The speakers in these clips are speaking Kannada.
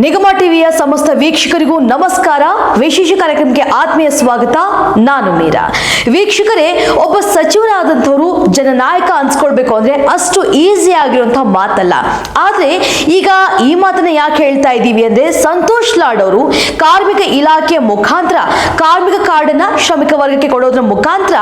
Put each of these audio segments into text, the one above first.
ನಿಗಮ ಟಿವಿಯ ಸಮಸ್ತ ವೀಕ್ಷಕರಿಗೂ ನಮಸ್ಕಾರ. ವಿಶೇಷ ಕಾರ್ಯಕ್ರಮಕ್ಕೆ ಆತ್ಮೀಯ ಸ್ವಾಗತ. ನಾನು ಮೀರಾ. ವೀಕ್ಷಕರೇ, ಒಬ್ಬ ಸಚಿವರಾದಂಥವರು ಜನನಾಯಕ ಅನ್ಸ್ಕೊಳ್ಬೇಕು ಅಂದ್ರೆ ಅಷ್ಟು ಈಸಿ ಆಗಿರುವಂತಹ ಮಾತಲ್ಲ. ಆದ್ರೆ ಈಗ ಈ ಮಾತನ್ನ ಯಾಕೆ ಹೇಳ್ತಾ ಇದ್ದೀವಿ ಅಂದ್ರೆ, ಸಂತೋಷ್ ಲಾಡ್ ಅವರು ಕಾರ್ಮಿಕ ಇಲಾಖೆಯ ಮುಖಾಂತರ ಕಾರ್ಮಿಕ ಕಾರ್ಡ್ ಅನ್ನ ಶ್ರಮಿಕ ವರ್ಗಕ್ಕೆ ಕೊಡೋದ್ರ ಮುಖಾಂತರ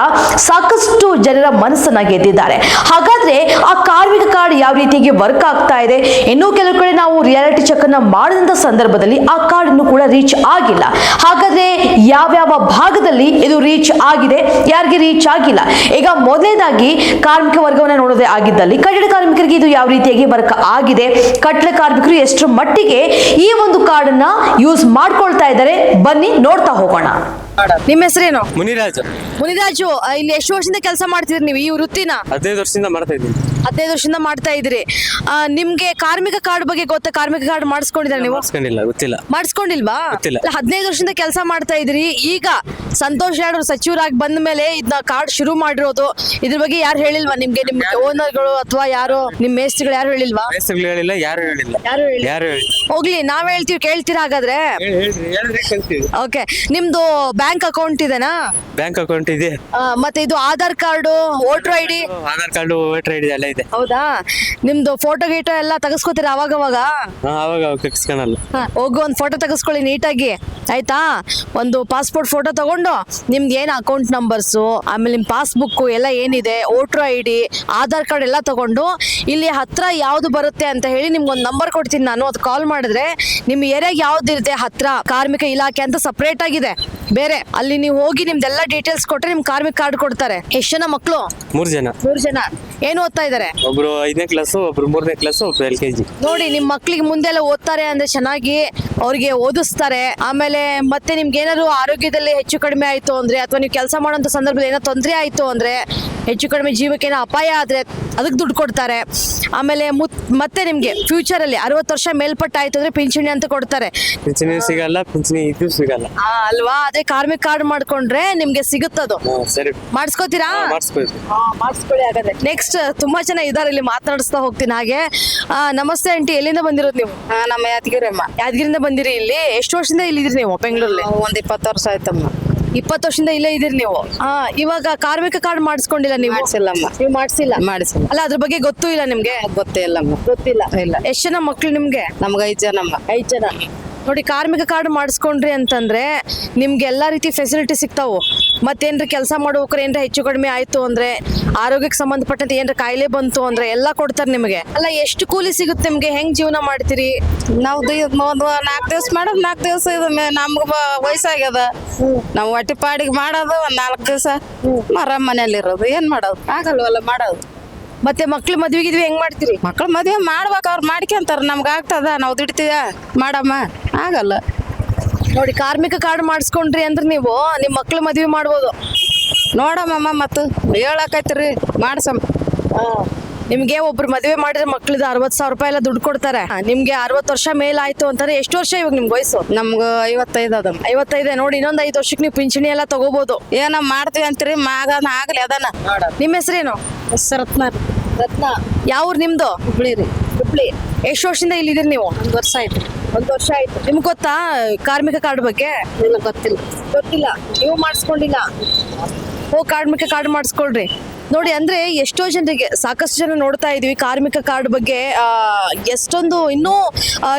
ಸಾಕಷ್ಟು ಜನರ ಮನಸ್ಸನ್ನ ಗೆದ್ದಿದ್ದಾರೆ. ಹಾಗಾದ್ರೆ ಆ ಕಾರ್ಮಿಕ ಕಾರ್ಡ್ ಯಾವ ರೀತಿಯಾಗಿ ವರ್ಕ್ ಆಗ್ತಾ ಇದೆ, ಇನ್ನೂ ಕೆಲವು ಕಡೆ ನಾವು ರಿಯಾಲಿಟಿ ಚೆಕ್ ಅನ್ನ ಮಾಡಿದಂತ ಸಂದರ್ಭದಲ್ಲಿ ಆ ಕಾರ್ಡ್ ಅನ್ನು ಕೂಡ ರೀಚ್ ಆಗಿಲ್ಲ. ಹಾಗಾದ್ರೆ ಯಾವ್ಯಾವ ಭಾಗದಲ್ಲಿ ಇದು ರೀಚ್ ಆಗಿದೆ, ಯಾರಿಗೆ ರೀಚ್ ಆಗಿಲ್ಲ? ಈಗ ಮೊದಲನೇದಾಗಿ ಕಾರ್ಮಿಕ ವರ್ಗವನ್ನ ನೋಡೋದೇ ಆಗಿದ್ದಲ್ಲಿ ಕಟ್ಟಡ ಕಾರ್ಮಿಕರಿಗೆ ಇದು ಯಾವ ರೀತಿಯಾಗಿ ವರ್ಕ್ ಆಗಿದೆ, ಕಟ್ಟಡ ಕಾರ್ಮಿಕರು ಎಷ್ಟರ ಮಟ್ಟಿಗೆ ಈ ಒಂದು ಕಾರ್ಡ್ ಅನ್ನ ಯೂಸ್ ಮಾಡ್ಕೊಳ್ತಾ ಇದ್ದಾರೆ, ಬನ್ನಿ ನೋಡ್ತಾ ಹೋಗೋಣ. ನಿಮ್ಮ ಹೆಸರೇನು? ಮುನಿರಾಜು. ಮುನಿರಾಜು, ಇಲ್ಲಿ ಎಷ್ಟು ವರ್ಷದಿಂದ ಕೆಲಸ ಮಾಡ್ತಿದ್ರಿ ನೀವು ಈ ವೃತ್ತಿನ? 15 ವರ್ಷದಿಂದ ಮಾಡ್ತಾ ಇದ್ದೀನಿ. 15 ವರ್ಷದಿಂದ ಮಾಡ್ತಾ ಇದ್ರಿ. ನಿಮ್ಗೆ ಕಾರ್ಮಿಕ ಕಾರ್ಡ್ ಬಗ್ಗೆ ಗೊತ್ತಾ? ಕಾರ್ಮಿಕ ಕಾರ್ಡ್ ಮಾಡಿಸ್ಕೊಂಡಿದ್ರೆ ನೀವು? ಮಾಡಿಸ್ಕೊಂಡಿಲ್ಲ, ಗೊತ್ತಿಲ್ಲ. ಮಾಡಿಸ್ಕೊಂಡಿಲ್ವಾ? ಗೊತ್ತಿಲ್ಲ. 15 ವರ್ಷದಿಂದ ಕೆಲಸ ಮಾಡ್ತಾ ಇದ್ರಿ. ಈಗ ಸಂತೋಷ್ ಲಾಡ್ ಸಚಿವರಾಗಿ ಬಂದ ಮೇಲೆ ಇದನ್ನ ಕಾರ್ಡ್ ಶುರು ಮಾಡಿರೋದು, ಇದ್ರ ಬಗ್ಗೆ ಯಾರು ಹೇಳಿಲ್ವಾ ನಿಮ್ಗೆ? ನಿಮ್ ಓನರ್ಗಳು ಅಥವಾ ಯಾರು ನಿಮ್ ಮೇಸ್ತ್ರಿಗಳು ಯಾರು ಹೇಳಿಲ್ವಾ? ಹೆಸರುಗಳು ಹೇಳಿಲ್ಲ, ಯಾರು ಹೇಳಿಲ್ಲ. ಯಾರು ಹೇಳಿಲ್ಲ. ಹೋಗ್ಲಿ, ನಾವ್ ಹೇಳ್ತೀವಿ, ಕೇಳ್ತೀರಾ? ಹಾಗಾದ್ರೆ ಓಕೆ. ನಿಮ್ದು ಬ್ಯಾಂಕ್ ಅಕೌಂಟ್ ಇದೆನಾ? ಬ್ಯಾಂಕ್ ಅಕೌಂಟ್ ಇದೆ. ಮತ್ತೆ ಇದು Aadhaar card, voter ID? Aadhaar card, voter ID ಎಲ್ಲ ಇದೆ. ಹೌದಾ? ನಿಮ್ದು ಫೋಟೋ ಗೀಟೋ ಎಲ್ಲ ತೆಗೆಸ್ಕೊತೀರಾ ಅವಾಗವಾಗ? ಅವಾಗ ತೆಗಿಸ್ಕೊಳಲ್ಲ. ಹೋಗಿ ಒಂದು ಫೋಟೋ ತೆಗೆಸ್ಕೊಳ್ಳಿ ನೀಟಾಗಿ, ಆಯ್ತಾ? ಒಂದು ಪಾಸ್ಪೋರ್ಟ್ ಫೋಟೋ ತಗೊಂಡು ನಿಮ್ದು ಏನು ಅಕೌಂಟ್ ನಂಬರ್ಸು, ಆಮೇಲೆ ನಿಮ್ಮ ಪಾಸ್ಬುಕ್ ಎಲ್ಲ ಏನಿದೆ, ವೋಟರ್ ಐಡಿ, ಆಧಾರ್ ಕಾರ್ಡ್ ಎಲ್ಲ ತಗೊಂಡು ಇಲ್ಲಿ ಹತ್ರ ಯಾವ್ದು ಬರುತ್ತೆ ಅಂತ ಹೇಳಿ ನಿಮ್ಗೊಂದು ನಂಬರ್ ಕೊಡ್ತೀನಿ ನಾನು. ಅದು ಕಾಲ್ ಮಾಡಿದ್ರೆ ನಿಮ್ಮ ಏರಿಯಾಗೆ ಯಾವ್ದಿರುತ್ತೆ ಹತ್ರ ಕಾರ್ಮಿಕ ಇಲಾಖೆ ಅಂತ ಸಪ್ರೇಟ್ ಆಗಿದೆ ಬೇರೆ, ಅಲ್ಲಿ ನೀವು ಹೋಗಿ ನಿಮ್ದೆಲ್ಲ ಡೀಟೇಲ್ಸ್ ಕೊಟ್ರೆ ನಿಮ್ ಕಾರ್ಮಿಕ ಕಾರ್ಡ್ ಕೊಡ್ತಾರೆ. ಎಷ್ಟು ಜನ ಮಕ್ಕಳು? 3 ಜನ. 3 ಜನ. ಏನು ಓದ್ತಾ ಇದಾರೆ? ಒಬ್ರು 5ನೇ ಕ್ಲಾಸ್, ಒಬ್ರು 3ನೇ ಕ್ಲಾಸ್, ಒಬ್ರು LKG. ನೋಡಿ, ನಿಮ್ ಮಕ್ಳಿಗೆ ಮುಂದೆಲ್ಲ ಓದ್ತಾರೆ ಅಂದ್ರೆ ಚೆನ್ನಾಗಿ ಅವ್ರಿಗೆ ಓದಿಸ್ತಾರೆ. ಆಮೇಲೆ ಮತ್ತೆ ನಿಮ್ಗೆ ಏನಾದ್ರು ಆರೋಗ್ಯದಲ್ಲಿ ಹೆಚ್ಚು ಕಡಿಮೆ ಆಯ್ತು ಅಂದ್ರೆ, ಅಥವಾ ನೀವು ಕೆಲಸ ಮಾಡೋಂಥ ಸಂದರ್ಭದಲ್ಲಿ ಏನೋ ತೊಂದರೆ ಆಯ್ತು ಅಂದ್ರೆ, ಹೆಚ್ಚು ಕಡಿಮೆ ಜೀವಕ್ಕೆ ಏನೋ ಅಪಾಯ ಆದ್ರೆ ಅದಕ್ಕೆ ದುಡ್ಡು ಕೊಡ್ತಾರೆ. ಆಮೇಲೆ ಮತ್ತೆ ನಿಮ್ಗೆ ಫ್ಯೂಚರ್ ಅಲ್ಲಿ 60 ವರ್ಷ ಮೇಲ್ಪಟ್ಟ ಆಯ್ತು ಅಂದ್ರೆ ಪಿಂಚಣಿ ಅಂತ ಕೊಡ್ತಾರೆ. ಪಿಂಚಣಿ ಸಿಗಲ್ಲ, ಪಿಂಚಣಿ ಇದು ಸಿಗಲ್ಲ. ಅಲ್ವಾ? ಅದೇ ಕಾರ್ಮಿಕ ಕಾರ್ಡ್ ಮಾಡ್ಕೊಂಡ್ರೆ ನಿಮ್ಗೆ ಸಿಗುತ್ತದು. ಸರಿ, ಮಾಡಿಸ್ಕೋತೀರಾ? ಮಾಡಿಸ್ಕೊಳ್ಳಿ. ಹಾಗಾದ್ರೆ ನೆಕ್ಸ್ಟ್ ತುಂಬಾ ಜನ ಇದಾರೆ, ಇಲ್ಲಿ ಮಾತನಾಡಿಸ್ತಾ ಹೋಗ್ತೀನಿ ಹಾಗೆ. ನಮಸ್ತೆ ಆಂಟಿ, ಎಲ್ಲಿಂದ ಬಂದಿರೋದು ನೀವು? ನಮ್ಮ ಯಾದಗಿರಿ ಅಮ್ಮ. ಯಾದಗಿರಿಂದ ಬಂದಿರಿ. ಇಲ್ಲಿ ಎಷ್ಟು ವರ್ಷದಿಂದ ಇಲ್ಲಿದ್ರಿ ನೀವು ಬೆಂಗಳೂರಲ್ಲಿ? ಒಂದ್ 20 ವರ್ಷ ಆಯ್ತಮ್ಮ. 20 ವರ್ಷದಿಂದ ಇಲ್ಲೇ ಇದೀರಿ ನೀವು. ಇವಾಗ ಕಾರ್ಮಿಕ ಕಾರ್ಡ್ ಮಾಡಿಸ್ಕೊಂಡಿಲ್ಲ ನೀವು? ಮಾಡಿಸಿಲ್ಲಮ್ಮ. ನೀವು ಮಾಡಿಸಿಲ್ಲ? ಮಾಡಿಸಿಲ್ಲ. ಅಲ್ಲ, ಅದ್ರ ಬಗ್ಗೆ ಗೊತ್ತೂ ಇಲ್ಲ ನಿಮ್ಗೆ? ಗೊತ್ತೇ ಇಲ್ಲಮ್ಮ. ಗೊತ್ತಿಲ್ಲ. ಇಲ್ಲ. ಎಷ್ಟು ಜನ ಮಕ್ಳು ನಿಮ್ಗೆ? ನಮ್ಗೆ 5 ಜನಮ್ಮ. 5 ಜನ. ನೋಡಿ, ಕಾರ್ಮಿಕ ಕಾರ್ಡ್ ಮಾಡಿಸ್ಕೊಂಡ್ರಿ ಅಂತಂದ್ರೆ ನಿಮ್ಗೆ ಎಲ್ಲಾ ರೀತಿ ಫೆಸಿಲಿಟಿ ಸಿಗ್ತಾವು. ಮತ್ತೇನ್ರ ಕೆಲಸ ಮಾಡೋಕ್ರೆ ಏನ್ರ ಹೆಚ್ಚು ಕಡಿಮೆ ಆಯ್ತು ಅಂದ್ರೆ, ಆರೋಗ್ಯಕ್ಕೆ ಸಂಬಂಧಪಟ್ಟಂತೆ ಏನ್ರ ಕಾಯಿಲೆ ಬಂತು ಅಂದ್ರೆ ಎಲ್ಲ ಕೊಡ್ತಾರೆ ನಿಮಗೆ. ಅಲ್ಲ, ಎಷ್ಟು ಕೂಲಿ ಸಿಗುತ್ತೆ ನಿಮ್ಗೆ? ಹೆಂಗ್ ಜೀವನ ಮಾಡ್ತೀರಿ? ನಾವು 4 ದಿವಸ ಮಾಡೋದು, 4 ದಿವಸ ಇದು ನಮ್ಗ ವಯಸ್ಸಾಗ್ಯದ. ನಾವು ಹೊಟ್ಟಿ ಪಾಡಿಗೆ ಮಾಡೋದು 1 4 ದಿವಸ ಆರಾಮ್ ಮನೇಲಿ ಇರೋದು. ಏನ್ ಮಾಡೋದು? ಆಗಲ್ವಲ್ಲ ಮಾಡೋದು. ಮತ್ತೆ ಮಕ್ಳು ಮದ್ವೆಗಿದ್ವಿ ಹೆಂಗ್ ಮಾಡ್ತೀರಿ? ಮಕ್ಳು ಮದ್ವೆ ಮಾಡ್ಬೇಕು, ಅವ್ರು ಮಾಡ್ಕೊಂತಾರ. ನಮ್ಗೆ ಆಗ್ತದ? ನಾವು ದುಡಿತೀವ ಮಾಡಮ್ಮ? ಆಗಲ್ಲ. ನೋಡಿ, ಕಾರ್ಮಿಕ ಕಾರ್ಡ್ ಮಾಡಿಸ್ಕೊಂಡ್ರಿ ಅಂದ್ರೆ ನೀವು ನಿಮ್ ಮಕ್ಳು ಮದ್ವೆ ಮಾಡ್ಬೋದು. ನೋಡಮ್ಮ, ಮತ್ತು ಹೇಳಕೈತ್ರಿ ಮಾಡ್ಸಮ್ಮ. ನಿಮ್ಗೆ ಒಬ್ರು ಮದ್ವೆ ಮಾಡಿದ್ರೆ ಮಕ್ಳಿದ 60,000 ರೂಪಾಯಿ ಎಲ್ಲ ದುಡ್ಡು ಕೊಡ್ತಾರೆ. ನಿಮ್ಗೆ 60 ವರ್ಷ ಮೇಲಾಯ್ತು ಅಂತಾರೆ. ಎಷ್ಟು ವರ್ಷ ಇವಾಗ ನಿಮ್ಗೆ ವಯಸ್ಸು? ನಮ್ಗ 55 ಅದಮ್ಮ. 55. ನೋಡಿ, ಇನ್ನೊಂದು 5 ವರ್ಷಕ್ಕೆ ನೀವು ಪಿಂಚಣಿ ಎಲ್ಲ ತಗೋಬಹುದು. ಏನ ಮಾಡ್ತೀವಿ ಅಂತೀರಿ, ಮಗನ ಆಗ್ಲಿ ಅದನ್ನ. ನಿಮ್ಮ ಹೆಸರೇನು? ರತ್ನ. ರತ್ನ. ಯಾವ ಊರು ನಿಮ್ದು? ಹುಬ್ಳಿ ರೀ. ಹುಬ್ಳಿ. ಎಷ್ಟು ವರ್ಷದಿಂದ ಇಲ್ಲಿದ್ದೀರಿ ನೀವು? 1 ವರ್ಷ ಆಯ್ತು. 1 ವರ್ಷ ಆಯ್ತು. ನಿಮ್ಗೆ ಗೊತ್ತಾ ಕಾರ್ಮಿಕ ಕಾರ್ಡ್ ಬಗ್ಗೆ? ಇಲ್ಲ, ಗೊತ್ತಿಲ್ಲ. ಗೊತ್ತಿಲ್ಲ. ನೀವು ಮಾಡಿಸ್ಕೊಂಡಿಲ್ಲ? ಕಾರ್ಮಿಕ ಕಾರ್ಡ್ ಮಾಡಿಸ್ಕೊಳ್ರಿ. ನೋಡಿ, ಅಂದ್ರೆ ಎಷ್ಟೋ ಜನರಿಗೆ, ಸಾಕಷ್ಟು ಜನ ನೋಡ್ತಾ ಇದೀವಿ ಕಾರ್ಮಿಕ ಕಾರ್ಡ್ ಬಗ್ಗೆ ಎಷ್ಟೊಂದು ಇನ್ನೂ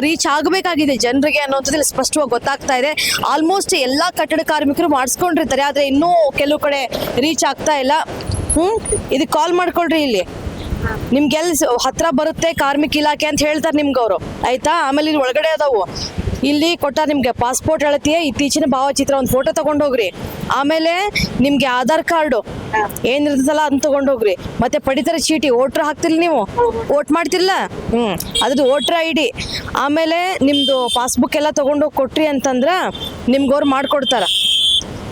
ರೀಚ್ ಆಗಬೇಕಾಗಿದೆ ಜನರಿಗೆ ಅನ್ನೋಂಥದ್ದು ಸ್ಪಷ್ಟವಾಗಿ ಗೊತ್ತಾಗ್ತಾ ಇದೆ. ಆಲ್ಮೋಸ್ಟ್ ಎಲ್ಲಾ ಕಟ್ಟಡ ಕಾರ್ಮಿಕರು ಮಾಡಿಸ್ಕೊಂಡಿರ್ತಾರೆ, ಆದ್ರೆ ಇನ್ನೂ ಕೆಲವು ಕಡೆ ರೀಚ್ ಆಗ್ತಾ ಇಲ್ಲ. ಇದಕ್ಕೆ ಕಾಲ್ ಮಾಡ್ಕೊಳ್ರಿ. ಇಲ್ಲಿ ನಿಮ್ಗೆ ಎಲ್ಲಿ ಹತ್ರ ಬರುತ್ತೆ ಕಾರ್ಮಿಕ ಇಲಾಖೆ ಅಂತ ಹೇಳ್ತಾರೆ ನಿಮ್ಗೆ ಅವರು, ಆಯ್ತಾ? ಆಮೇಲೆ ಇಲ್ಲಿ ಒಳಗಡೆ ಅದಾವು. ಇಲ್ಲಿ ಕೊಟ್ಟ ನಿಮ್ಗೆ ಪಾಸ್ಪೋರ್ಟ್ ಅಳತೆಯ ಇತ್ತೀಚಿನ ಭಾವಚಿತ್ರ ಒಂದು ಫೋಟೋ ತಗೊಂಡೋಗ್ರಿ. ಆಮೇಲೆ ನಿಮ್ಗೆ ಆಧಾರ್ ಕಾರ್ಡು ಏನಿರ್ತದಲ್ಲ ಅದನ್ನ ತಗೊಂಡೋಗ್ರಿ. ಮತ್ತೆ ಪಡಿತರ ಚೀಟಿ, ವೋಟ್ರ್ ಹಾಕ್ತಿರ್ಲಿ ನೀವು, ವೋಟ್ ಮಾಡ್ತಿರ್ಲ, ಅದ್ರದ್ದು ವೋಟ್ರ್ ID. ಆಮೇಲೆ ನಿಮ್ದು ಪಾಸ್ಬುಕ್ ಎಲ್ಲ ತಗೊಂಡೋಗಿ ಕೊಟ್ರಿ ಅಂತಂದ್ರ ನಿಮ್ಗೆ ಅವ್ರು ಮಾಡ್ಕೊಡ್ತಾರ,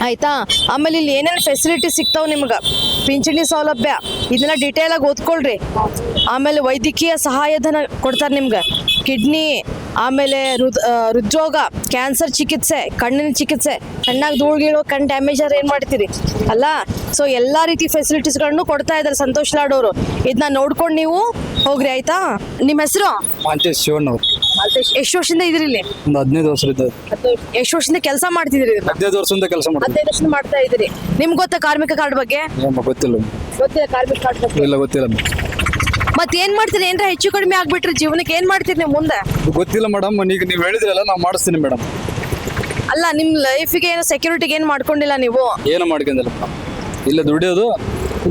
ಆಯ್ತಾ? ಆಮೇಲೆ ಇಲ್ಲಿ ಏನೇನು ಫೆಸಿಲಿಟಿ ಸಿಗ್ತಾವ ನಿಮ್ಗೆ, ಪಿಂಚಣಿ ಸೌಲಭ್ಯ, ಇದನ್ನ ಡೀಟೇಲ್ ಆಗಿ ಓದ್ಕೊಳ್ರಿ. ಆಮೇಲೆ ವೈದ್ಯಕೀಯ ಸಹಾಯಧನ ಕೊಡ್ತಾರೆ ನಿಮ್ಗೆ. ಕಿಡ್ನಿ, ಆಮೇಲೆ ಹೃದ್ರೋಗ, ಕ್ಯಾನ್ಸರ್ ಚಿಕಿತ್ಸೆ, ಕಣ್ಣಿನ ಚಿಕಿತ್ಸೆ, ಕಣ್ಣಾಗ ಧೂಳ್ಗೀಳು, ಕಣ್ ಡ್ಯಾಮೇಜ್ ಆದ್ರೆ ಏನ್ ಮಾಡ್ತೀರಿ ಅಲ್ಲ. ಸೊ ಎಲ್ಲಾ ರೀತಿ ಫೆಸಿಲಿಟೀಸ್ಗಳನ್ನು ಕೊಡ್ತಾ ಇದ್ದಾರೆ ಸಂತೋಷ್ ಲಾಡ್ ಅವರು. ಇದನ್ನ ನೋಡ್ಕೊಂಡು ನೀವು ಹೋಗ್ರಿ ಆಯ್ತಾ. ನಿಮ್ಮ ಹೆಸರು? ಮಾಂತೇಶ್ ಶಿವಣ್ಣವ್ರು. ಎಷ್ಟು ವರ್ಷದಿಂದ ಇದ್ರಿ ಇಲ್ಲಿ? ಒಂದು 15 ವರ್ಷ ಇದ್ದ. ಎಷ್ಟು ವರ್ಷದಿಂದ ಕೆಲಸ ಮಾಡ್ತಿದ್ರಿ? 15 ವರ್ಷದಿಂದ ಕೆಲಸ ಮಾಡ್ತೀನಿ. 15 ವರ್ಷದಿಂದ ಮಾಡ್ತಾ ಇದ್ರಿ. ನಿಮ್ಗೆ ಗೊತ್ತಾ ಕಾರ್ಮಿಕ ಕಾರ್ಡ್ ಬಗ್ಗೆ? ಗೊತ್ತಿಲ್ಲ. ಗೊತ್ತಿಲ್ಲ ಕಾರ್ಮಿಕ ಕಾರ್ಡ್ ಬಗ್ಗೆ? ಇಲ್ಲ, ಗೊತ್ತಿಲ್ಲ. ಮತ್ತೆ ಏನ್ ಮಾಡ್ತೀರಿ? ಏನ್ರ ಹೆಚ್ಚು ಕಡಿಮೆ ಆಗ್ಬಿಟ್ರೆ ಜೀವನಕ್ಕೆ ಏನ್ ಮಾಡ್ತೀರಿ ನೀವು ಮುಂದೆ? ಗೊತ್ತಿಲ್ಲ ಮೇಡಮ್, ಈಗ ನೀವು ಹೇಳಿದ್ರಲ್ಲ, ನಾವು ಮಾಡಿಸ್ತೀನಿ ಮೇಡಮ್. ಅಲ್ಲ, ನಿಮ್ ಲೈಫಿಗೆ ಏನೋ ಸೆಕ್ಯೂರಿಟಿಗೆ ಏನ್ ಮಾಡ್ಕೊಂಡಿಲ್ಲ ನೀವು? ಏನು ಮಾಡ್ಕೊಂಡಿಲ್ಲ ಮೇಡಮ್. ಇಲ್ಲ ದುಡಿಯೋದು,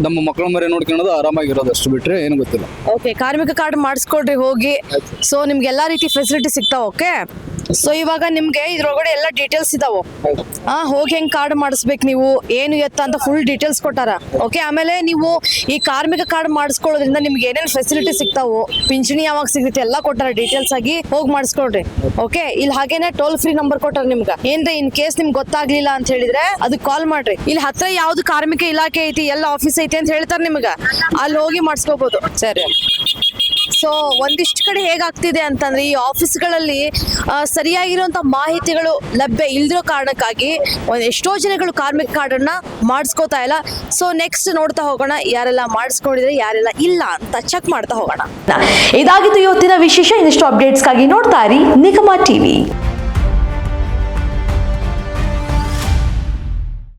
ನಮ್ಮ ಮಕ್ಕಳ ಮರಿ ನೋಡ್ಕೊಳ್ಳೋದು, ಆರಾಮಾಗಿರೋದು, ಅಷ್ಟು ಬಿಟ್ರೆ ಏನು ಗೊತ್ತಿಲ್ಲ. ಓಕೆ, ಕಾರ್ಮಿಕ ಕಾರ್ಡ್ ಮಾಡಿಸ್ಕೊಡ್ರಿ ಹೋಗಿ. ಸೊ ನಿಮ್ಗೆ ಎಲ್ಲಾ ರೀತಿ ಫೆಸಿಲಿಟಿ ಸಿಗ್ತಾವ. ಓಕೆ, ಸೊ ಇವಾಗ ನಿಮ್ಗೆ ಇದ್ರೊಳಗಡೆ ಎಲ್ಲ ಡೀಟೇಲ್ಸ್ ಇದಾವು. ಹೋಗಿ ಹೆಂಗ್ ಕಾರ್ಡ್ ಮಾಡಿಸ್ಬೇಕು ನೀವು, ಏನು ಎತ್ತ ಅಂತ ಫುಲ್ ಡೀಟೇಲ್ಸ್ ಕೊಟ್ಟಾರ. ಓಕೆ, ಆಮೇಲೆ ನೀವು ಈ ಕಾರ್ಮಿಕ ಕಾರ್ಡ್ ಮಾಡಿಸ್ಕೊಳ್ಳೋದ್ರಿಂದ ನಿಮ್ಗೆ ಏನೇನು ಫೆಸಿಲಿಟಿ ಸಿಗ್ತಾವು, ಪಿಂಚಣಿ ಯಾವಾಗ ಸಿಗುತ್ತೆ ಎಲ್ಲ ಕೊಟ್ಟಾರ ಡೀಟೇಲ್ಸ್ ಆಗಿ. ಹೋಗಿ ಮಾಡಿಸ್ಕೊಳ್ರಿ. ಓಕೆ, ಇಲ್ಲಿ ಹಾಗೇನೆ ಟೋಲ್ ಫ್ರೀ ನಂಬರ್ ಕೊಟ್ಟಾರ ನಿಮ್ಗೆ. ಏನ್ರಿ ಇನ್ ಕೇಸ್ ನಿಮ್ಗೆ ಗೊತ್ತಾಗ್ಲಿಲ್ಲ ಅಂತ ಹೇಳಿದ್ರೆ ಅದಕ್ಕೆ ಕಾಲ್ ಮಾಡ್ರಿ. ಇಲ್ಲಿ ಹತ್ರ ಯಾವ್ದು ಕಾರ್ಮಿಕ ಇಲಾಖೆ ಐತಿ, ಎಲ್ಲ ಆಫೀಸ್ ಐತಿ ಅಂತ ಹೇಳ್ತಾರೆ ನಿಮ್ಗೆ, ಅಲ್ಲಿ ಹೋಗಿ ಮಾಡಿಸ್ಕೋಬಹುದು. ಸರಿ. ಸೊ ಒಂದಿಷ್ಟು ಕಡೆ ಹೇಗಾಗ್ತಿದೆ ಅಂತಂದ್ರೆ ಈ ಆಫೀಸ್ಗಳಲ್ಲಿ ಸರಿಯಾಗಿರುವಂತ ಮಾಹಿತಿಗಳು ಲಭ್ಯ ಇಲ್ದಿರೋ ಕಾರಣಕ್ಕಾಗಿ ಎಷ್ಟೋ ಜನಗಳು ಕಾರ್ಮಿಕ ಕಾರ್ಡ್ ಅನ್ನ ಮಾಡಿಸ್ಕೋತಾ ಇಲ್ಲ. ಸೊ ನೆಕ್ಸ್ಟ್ ನೋಡ್ತಾ ಹೋಗೋಣ ಯಾರೆಲ್ಲ ಮಾಡಿಸ್ಕೊಂಡಿದ್ರೆ ಯಾರೆಲ್ಲ ಇಲ್ಲ ಅಂತ ಚೆಕ್ ಮಾಡ್ತಾ ಹೋಗೋಣ. ಇದಾಗಿತ್ತು ಇವತ್ತಿನ ವಿಶೇಷ. ಇನ್ನಷ್ಟು ಅಪ್ಡೇಟ್ಸ್ಗಾಗಿ ನೋಡ್ತಾ ಇರಿ ನಿಗಮ ಟಿವಿ.